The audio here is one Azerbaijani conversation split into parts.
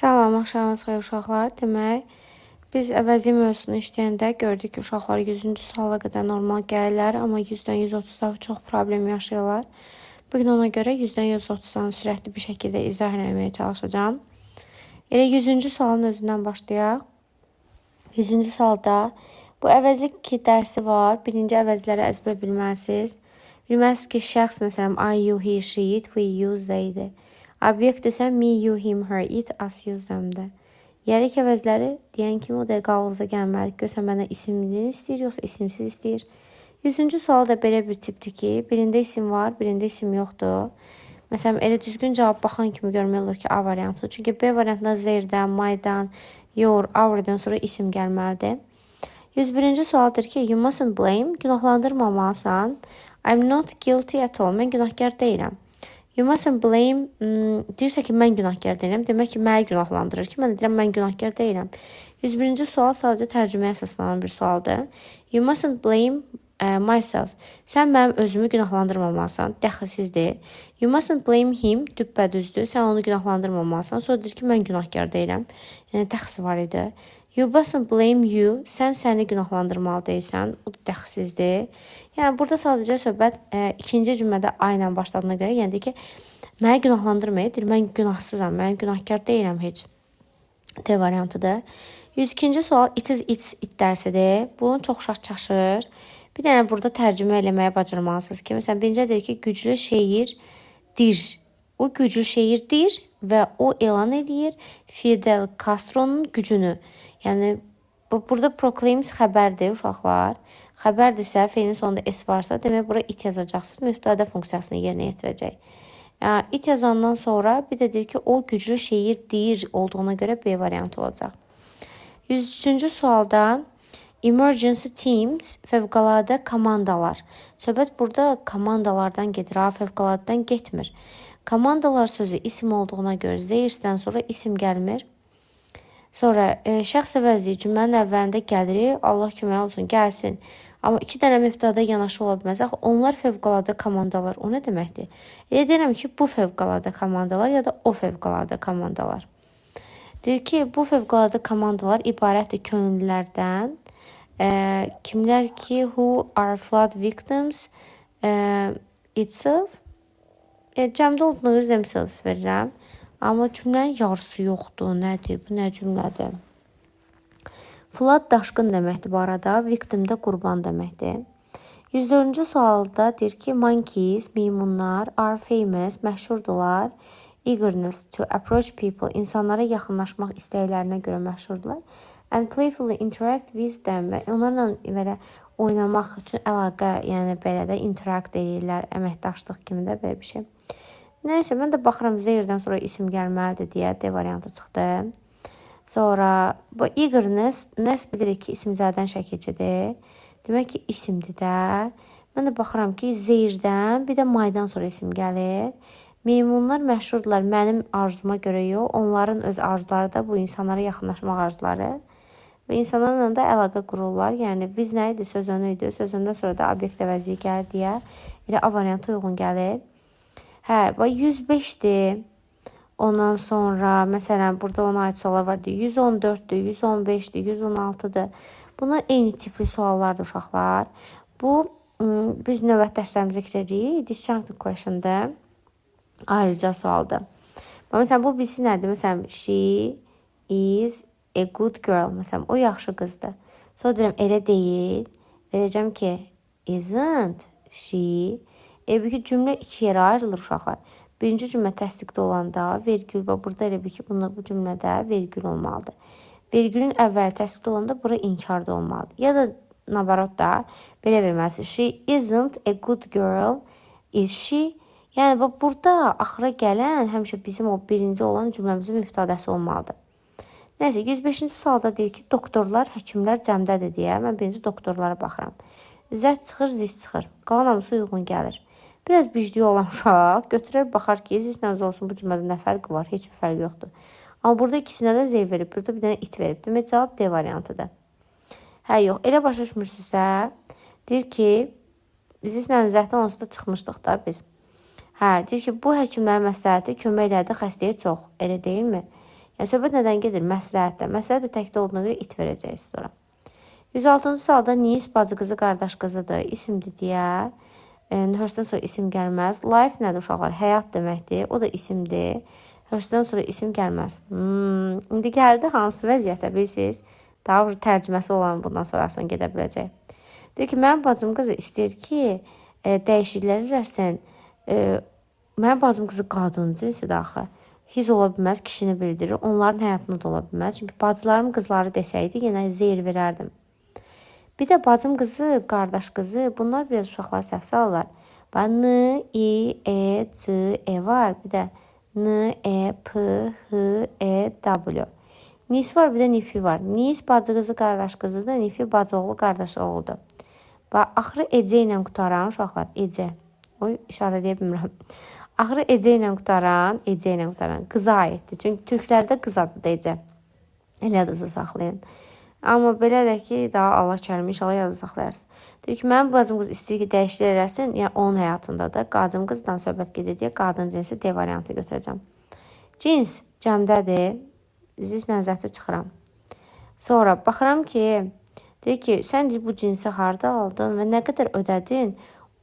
Salam, axşamınız xeyir uşaqlar. Demək, biz əvəzi mövzusunu işləyəndə gördük ki, uşaqlar 100-cü suala qədər normal gəlirlər, amma 100-dən 130-da çox problem yaşayırlar. Bugün ona görə 100-dən 130-dan sürətli bir şəkildə izah etməyə çalışacağam. Elə 100-cü sualın özündən başlayaq. 100-cü sualda bu əvəzlik 2 dərsi var. Birinci əvəzləri əzbər bilməlisiniz. Bilməlisiniz ki, şəxs, məsələn, I, you, he, she, it, we, you, theydir. Obyekt isə me, you, him, her, it, us, use, them'dir. Yerlik əvəzləri deyən kimi o dəqiqə ağlınıza gəlməlidir. Görsən məndən isimli istəyir, yoxsa isimsiz istəyir. 100-cü sual da belə bir tipdir ki, birində isim var, birində isim yoxdur. Məsələn, elə düzgün cavab baxan kimi görmək olur ki, A variantı. Çünki B variantında zeyirdən, maydan, your, hour'dan sonra isim gəlməlidir. 101-ci sualdır ki, you mustn't blame, günahlandırmamalısan. I'm not guilty at all, mən günahkar deyiləm. You mustn't blame, deyirsə ki, mən günahkar deyiləm, demək ki, məni günahlandırır ki, mən deyirəm, mən günahkar deyiləm. 101-ci sual sadəcə tərcüməyə əsaslanan bir sualdır. You mustn't blame myself. Sən mənim özümü günahlandırmamalısan, dəxilsizdir. You mustn't blame him, düppədüzdür, sən onu günahlandırmamalısan. Sonra deyir ki, mən günahkar deyiləm, yəni dəxsi var idi. You mustn't blame you, sən səni günahlandırmalı deyilsən, o da dəxsizdir. Yəni, burada sadəcə söhbət ikinci cümlədə A ilə başladığına görə, yəni ki, məni günahlandırmayır, mən günahsızam, mən günahkar deyiləm heç. D variantıdır. 102-ci sual, it is, it dərsidir. Bunun çox çaşır. Bir dənə burada tərcümə eləməyə bacarmalısınız ki, məsələn, birinci deyir ki, güclü şeirdir. O güclü şeirdir və o elan edir Fidel Castro'nun gücünü. Yəni, burada proclaims xəbərdir, uşaqlar. Xəbərdirsə, feilin sonunda S varsa, demək, bura it yazacaqsınız, mübtədə funksiyasını yerinə yetirəcək. Yəni, it yazandan sonra bir də deyir ki, o güclü şeirdir olduğuna görə B variantı olacaq. 103-cü sualda emergency teams, fövqəladə komandalar. Söhbət burada komandalardan gedir, fövqəladədən getmir. Komandalar sözü isim olduğuna görə zeyirdən sonra isim gəlmir. Sonra şəxs əvəzi cümlənin əvvəlində gəlir, Allah kömək olsun, gəlsin. Amma 2 dənə mübtədə yanaşı ola bilməz. Axı, onlar fövqəladə komandalar. O nə deməkdir? Elə deyirəm ki, bu fövqəladə komandalar ya da o fövqəladə komandalar. Deyir ki, bu fövqəladə komandalar ibarətdir könüllülərdən. Kimlər ki, who are flood victims itself. Cəmdə olduğuna görə themselves verirəm. Amma cümlənin yarısı yoxdur. Nədir? Bu nə cümlədir? Flood daşqın deməkdir bu arada. Victim də qurban deməkdir. 104-cü sualda deyir ki, monkeys, meymunlar, are famous, məşhurdular. Eagerness to approach people, insanlara yaxınlaşmaq istəklərinə görə məşhurdular. And playfully interact with them. Və onlarla belə oynamaq üçün əlaqə, yəni belə də interact edirlər. Əməkdaşlıq kimi də belə bir şey. Nəysə, mən də baxıram, zeyirdən sonra isim gəlməlidir deyə D variantı çıxdı. Sonra, bu eagerness, bilirik ki, isimcədən şəkilcidir. Demək ki, isimdir də. Mən də baxıram ki, zeyirdən, bir də maydan sonra isim gəlir. Meymunlar məşhurdular, mənim arzuma görə yox. Onların öz arzuları da bu insanlara yaxınlaşmaq arzuları. Və insanlarla da əlaqə qururlar. Yəni, biz nə idi? Söz önü idi. Sözündən sonra da obyekt əvəzi gəlir deyə. Elə A variantı uyğun gəlir. Hə, 105-dir. Ondan sonra, məsələn, burada ona aid suallar var. 114-dür, 115-dir, 116-dır. Bunlar eyni tipli suallardır, uşaqlar. Bu, biz növbət dərslərimizə keçəcəyik. Disjunctive question'dır. Ayrıca sualdır. Məsələn, bu bilsin nədir? Məsələn, she is a good girl. Məsələn, o yaxşı qızdır. Sonra deyirəm, elə deyil. Verəcəm ki, isn't she. Elə bir ki, cümlə 2 yerə ayrılır, uşaqlar. Birinci cümlə təsdiqdə olanda vergül və burada elə bir ki, bu cümlədə vergül olmalıdır. Vergülün əvvəli təsdiqdə olanda bura inkarda olmalıdır. Ya da nabarot da belə verməlisin. She isn't a good girl, is she? Yəni, burada axıra gələn həmişə bizim o birinci olan cümləmizin mübtədəsi olmalıdır. Nəysə, 105-ci sualda deyir ki, doktorlar, həkimlər cəmdədir deyə. Mən birinci doktorlara baxıram. Zət çıxır, zis çıxır. Qalan hamısı uyğun gəlir. Biraz bicliyi olan uşaq götürər, baxar ki, zislə olsun bu cümlədə nə fərqi var? Heç bir fərqi yoxdur. Amma burada ikisinə də Z verib, burada bir dənə it verib. Demək, cavab D variantıdır. Hə, yox, elə başa düşmürsünüzsə, deyir ki, zislə zətdən onsuz da çıxmışdıq da biz. Hə, deyir ki, bu həkimlərin məsləhəti kömək elədi xəstəyə çox, elə deyilmi? Yəni, söhbət nədən gedir? Məsləhətdən. Məsləhət də təkdə olduğuna görə it verəcəksiniz sonra. 106-cı sualda Nis bacı qızı, qardaş qızıdır, isimdir deyə. Hörsdən sonra isim gəlməz. Life nədir uşaqlar? Həyat deməkdir. O da isimdir. Hörsdən sonra isim gəlməz. İndi gəldi hansı vəziyyətə bilirsiniz? Daha tərcüməsi olan bundan sonrasını gedə biləcək. Deyir ki, mənim bacım qızı istəyir ki, dəyişikliklər eləsin. Mənim bacım qızı qadın cinsidir axı. His ola bilməz, kişini bildirir. Onların həyatında da ola bilməz. Çünki bacılarım qızları desəydi, yenə zehir verərdim. Bir də bacım qızı, qardaş qızı, bunlar biraz uşaqlar səhv salırlar. N, I, E, C, E var. Bir də N, E, P, H, E, W. Nis var, bir də Nifi var. Nis bacı qızı, qardaş qızıdır. Nifi bacı oğlu, qardaş oğludur. Axırı Ece ilə qutaran uşaqlar. Ece. Oy, işarə edə bilmirəm. Axırı Ece ilə qutaran qıza aiddir. Çünki türklərdə qız adıdır Ece. Elə adınızı saxlayın. Amma belə də ki, daha Allah kərimi inşallah yazı saxlayarsın. Deyir ki, mənim bacım qız istəyir ki, dəyişiklik eləsin. Yəni, onun həyatında da qadın qızdan söhbət gedir deyə qadın cinsi D variantı götürəcəm. Cins cəmdədir. Zislə zəti çıxıram. Sonra baxıram ki, deyir ki, sən deyir, bu cinsi harda aldın və nə qədər ödədin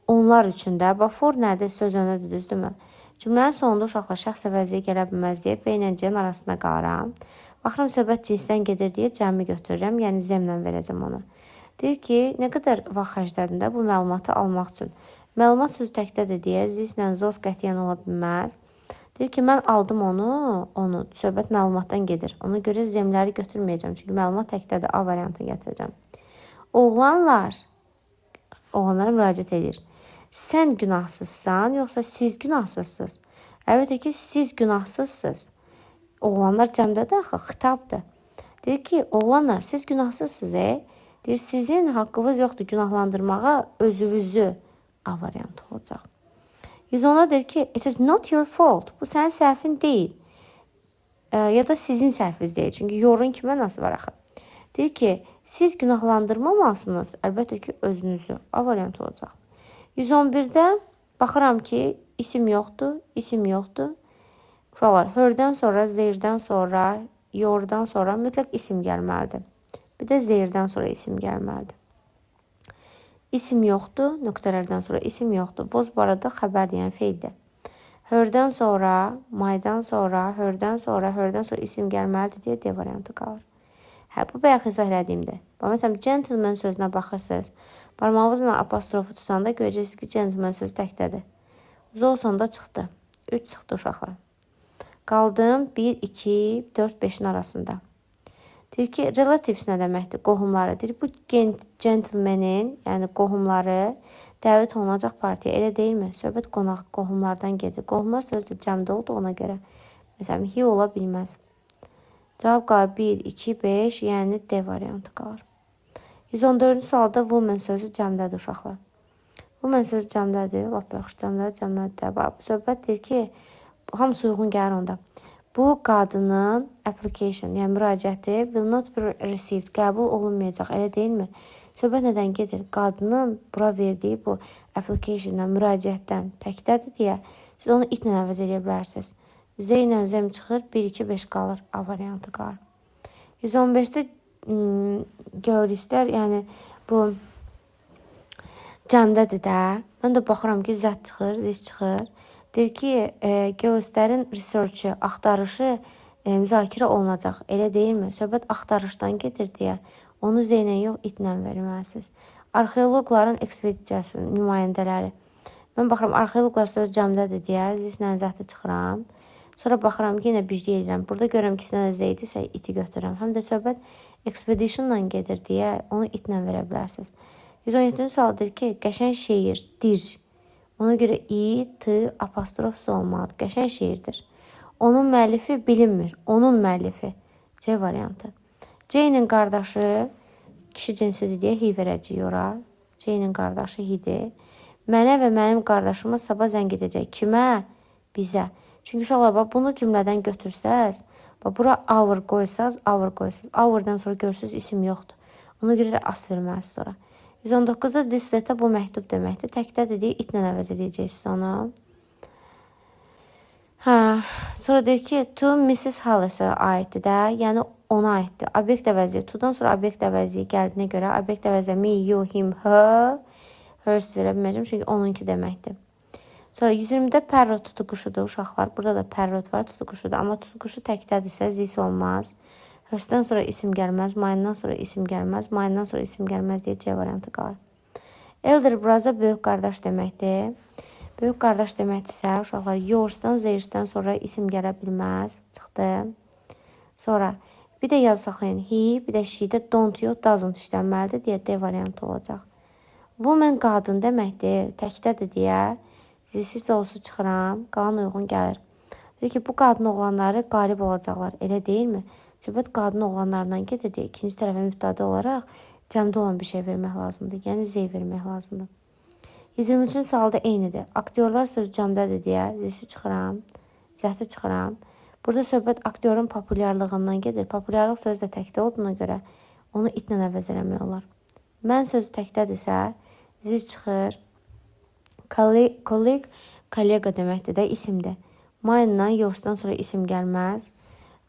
onlar üçün də. For nədir? Söz önüdür, düzdürmü? Cümlənin sonunda uşaqlar şəxs əvəziyə gələ bilməz deyə B ilə C-nin arasında qalıram. Baxıram, söhbət cinsdən gedir deyə cəmi götürürəm, yəni Z-lə verəcəm onu. Deyir ki, nə qədər vaxt xərclədin də bu məlumatı almaq üçün. Məlumat sözü təkdədir deyə zislə zos qətiyyən ola bilməz. Deyir ki, mən aldım onu, söhbət məlumatdan gedir. Ona görə Z-ləri götürməyəcəm, çünki məlumat təkdədir, A variantını gətirəcəm. Oğlanlara müraciət edir. Sən günahsızsan, yoxsa siz günahsızsınız? Əlbəttə ki, siz günahsızsınız. Oğlanlar cəmdədir axı, xitabdır. Deyir ki, oğlanlar, siz günahsızsınız, Deyir, sizin haqqınız yoxdur günahlandırmağa özünüzü. A variantı olacaq. 110-a deyir ki, it is not your fault. Bu sənin səhvin deyil. Ya da sizin səhviniz deyil. Çünki yorun kimə mənası var axı. Deyir ki, siz günahlandırmamalısınız. Əlbəttə ki, özünüzü. A variantı olacaq. 111-də baxıram ki, isim yoxdur. Uşaqlar, hördən sonra, zeyirdən sonra, yordan sonra mütləq isim gəlməlidir. Bir də zeyirdən sonra isim gəlməlidir. İsim yoxdur, nöqtələrdən sonra isim yoxdur. Voz bu arada xəbər deyən feildir. Hördən sonra, maydan sonra, hördən sonra isim gəlməlidir deyə D variantı qalır. Bu bayaq izah elədiyimdir. Məsələn, gentleman sözünə baxırsınız. Barmağınızla apostrofu tutanda görəcəksiniz ki, gentleman sözü təkdədir. Zol sonda çıxdı. 3 çıxdı uşaqlar. Qaldım 1, 2, 4, 5-in arasında. Deyir ki, relatives nə deməkdir? Qohumları. Deyir, bu gentlemanin, yəni qohumları dəvət olunacaq partiya. Elə deyilmi? Söhbət qohumlardan gedir. Qohumlar sözü cəmdə oldu ona görə. Məsələn, he ola bilməz. Cavab qalır 1, 2, 5, yəni D variantı qalır. 114-cü sualda woman sözü cəmdədir uşaqlar. Woman sözü cəmdədir. Lap yaxşı cəmdədir. Söhbət deyir ki, hamısı uyğun gəlir onda. Bu qadının application, yəni müraciəti will not be received, qəbul olunmayacaq, elə deyilmi? Söhbət nədən gedir? Qadının bura verdiyi bu application-dan, müraciətdən təkdədir deyə siz onu itlə əvəz edə bilərsiniz. Z ilə zəm çıxır, 1, 2, 5 qalır, A variantı qalır. 115-də geolistlər, yəni bu cəmdədir də. Mən də baxıram ki, zət çıxır, ziz çıxır. Deyir ki, geolistlərin research-ı, axtarışı müzakirə olunacaq. Elə deyilmi? Söhbət axtarışdan gedir deyə onu Z ilə yox, itlə verməlisiniz. Arxeoloqların ekspedisiyasının nümayəndələri. Mən baxıram, arxeoloqlar söz cəmdədir deyə zislə zəti çıxıram. Sonra baxıram ki, yenə bicli edirəm. Burada görürəm ki, sinə Z idisə iti götürürəm. Həm də söhbət expedition-la gedir deyə onu itlə verə bilərsiniz. 117-ci sual deyir ki, qəşəng şeir, dir. Ona görə i, t, apostrofsu olmalıdır. Qəşəng şeirdir. Onun müəllifi bilinmir. Onun müəllifi. C variantı. C-nin qardaşı kişi cinsidir deyə hi verəcəyik ora. C-nin qardaşı hidir. Mənə və mənim qardaşıma sabah zəng edəcək. Kimə? Bizə. Çünki uşaqlar, bunu cümlədən götürsəz, bura our qoysaz, hour'dan sonra görürsünüz isim yoxdur. Ona görə as verməlisiniz sonra. 119-da this letter bu məktub deməkdir. Təkdə dediyi itlə əvəz edəcəksiniz onu. Sonra deyir ki, to Mrs. Hallis'e aiddir də, yəni ona aiddir. Obyekt əvəzi, to'dan sonra obyekt əvəzi gəldiyinə görə, obyekt əvəzi me, you, him, her, hers verə bilməyəcəm, çünki onunki deməkdir. Sonra 120-də parrot tutuquşudur uşaqlar. Burada da parrot var, tutuquşudur. Amma tutuquşu təkdədirsə zis olmaz. Hörsdən sonra isim gəlməz, mine'dan sonra isim gəlməz, mine'dan sonra isim gəlməz deyə C variantı qalır. Elder brother böyük qardaş deməkdir. Böyük qardaş deməkdirsə, uşaqlar yours'dan, theirs'dən sonra isim gələ bilməz. Çıxdı. Sonra bir də yaz saxlayın. He, bir də she-də don't, yox, doesn't işlənməlidir deyə D variantı olacaq. Woman qadın deməkdir. Təkdədir deyə zilsiz olsu çıxıram. Qalan uyğun gəlir. Deyir ki, bu qadın oğlanları qalib olacaqlar. Elə deyilmi? Söhbət qadın oğlanlarından gedir deyə ikinci tərəfə mübtəda olaraq cəmdə olan bir şey vermək lazımdır. Yəni Z vermək lazımdır. 23-cü sualda eynidir. Aktyorlar sözü cəmdədir deyə zilsiz çıxıram. Zəhti çıxıram. Burada söhbət aktyorun populyarlığından gedir. Populyarlıq sözü də təkdə olduğuna görə onu itlə əvəz eləmək olar. Mən sözü təkdədirsə ziz çıxır. Colleague, kollega deməkdir də, isimdir. Mine'dan, yours'dan sonra isim gəlməz.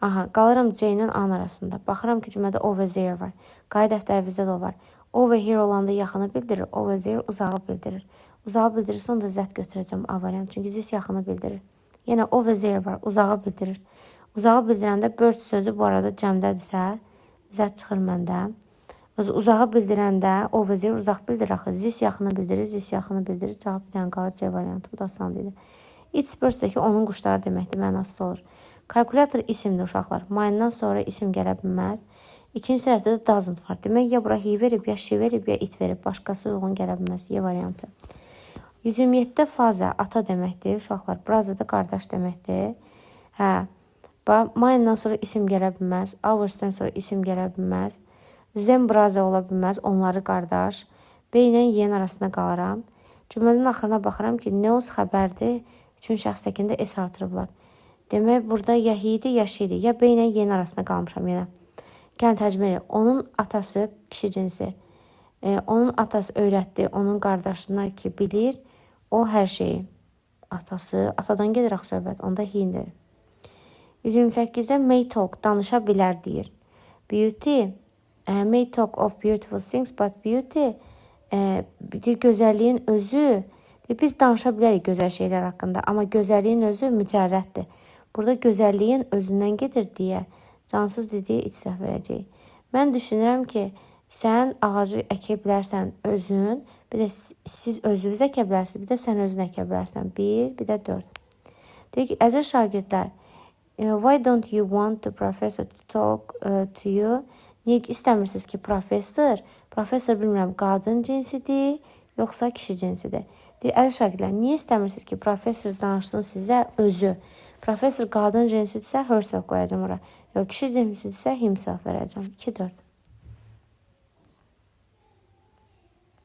Aha, qalıram C ilə A arasında. Baxıram ki, cümlədə over there var. Qay dəftərimizdə də var. Over here olanda yaxını bildirir, over there uzağı bildirir. Uzağı bildirirsə, onda zət götürəcəm A variant. Çünki zis yaxını bildirir. Yenə over there var, uzağı bildirir. Uzağı bildirəndə bird sözü bu arada cəmdədirsə, zət çıxır məndə. Uzağı bildirəndə over there uzaq bildirir axı. Zis yaxını bildirir, zis yaxını bildirir. Cavab bir dənə qalır C variantı. Bu da asan idi. It's birds-dəki onun quşları deməkdir, mənasız olur. Kalkulator isimdir uşaqlar. Mine'dan sonra isim gələ bilməz. İkinci tərəfdə də doesn't var. Demək, ya bura he verib, ya she verib, ya it verib. Başqası uyğun gələ bilməz. Y variantı. 127-də faza ata deməkdir. Uşaqlar, braza da qardaş deməkdir. Hə. Mine'dan sonra isim gələ bilməz. Hours'dan sonra isim gələ bilməz. Them braza ola bilməz. Onları qardaş. B ilə Y arasında qalıram. Cümlənin axırına baxıram ki, news xəbərdir. Üçüncü şəxs təkində S artırıblar. Demək, burada ya he-dir, ya she-dir. Ya B ilə Y arasında qalmışam yenə. Gəlin tərcümə elə. Onun atası kişi cinsi. Onun atası öyrətdi onun qardaşına ki, bilir. O hər şeyi. Atası. Atadan gedir axı söhbət. Onda he-dir. 128-də may talk danışa bilər deyir. Beauty may talk of beautiful things, but beauty gözəlliyin özü. Biz danışa bilərik gözəl şeylər haqqında, amma gözəlliyin özü mücərrətdir. Burada gözəlliyin özündən gedir deyə cansız dediyi icra verəcək. Mən düşünürəm ki, sən ağacı əkə bilərsən özün, bir də siz özünüz əkə bilərsiniz, bir də sən özün əkə bilərsən. 1, bir də 4. Deyək ki, əziz şagirdlər, why don't you want the professor to talk to you? Niyə istəmirsiniz ki, professor bilmirəm, qadın cinsidir, yoxsa kişi cinsidir? Deyir, əziz şagirdlər, niyə istəmirsiniz ki, professor danışsın sizə özü? Professor qadın cinsidirsə, herself qoyacam ora. Yox, kişi cinsidirsə, himself verəcəm. 2-4.